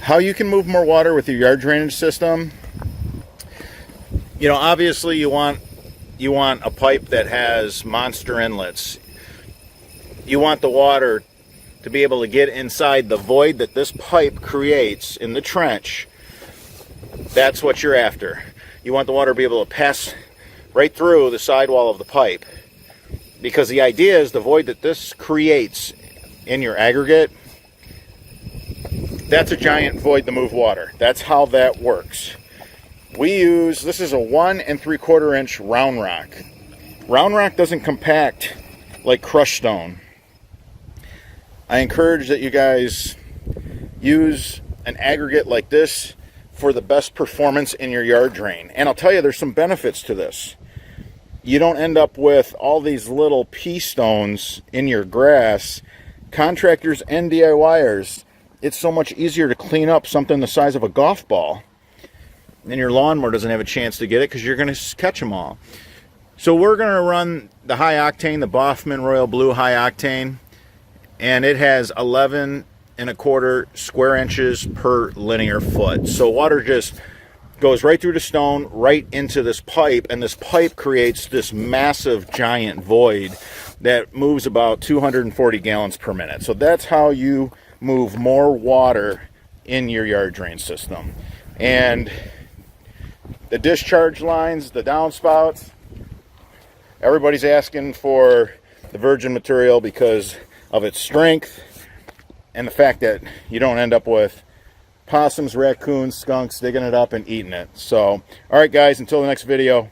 How you can move more water with your yard drainage system. You know, obviously you want a pipe that has monster inlets. You want the water to be able to get inside the void that this pipe creates in the trench. That's what you're after. You want the water to be able to pass right through the sidewall of the pipe. Because the idea is the void that this creates in your aggregate, that's a giant void to move water. That's how that works. This is a 1 3/4 inch round rock. Round rock doesn't compact like crushed stone. I encourage that you guys use an aggregate like this for the best performance in your yard drain. And I'll tell you, there's some benefits to this. You don't end up with all these little pea stones in your grass. Contractors and DIYers, it's so much easier to clean up something the size of a golf ball. And your lawnmower doesn't have a chance to get it because you're going to catch them all. So we're going to run the high octane, the Boffman Royal Blue high octane. And it has 11 1/4 square inches per linear foot. So water just goes right through the stone, right into this pipe, and this pipe creates this massive giant void that moves about 240 gallons per minute. So that's how you move more water in your yard drain system. And the discharge lines, the downspouts, everybody's asking for the virgin material because of its strength and the fact that you don't end up with possums, raccoons, skunks digging it up and eating it. So, all right guys, until the next video,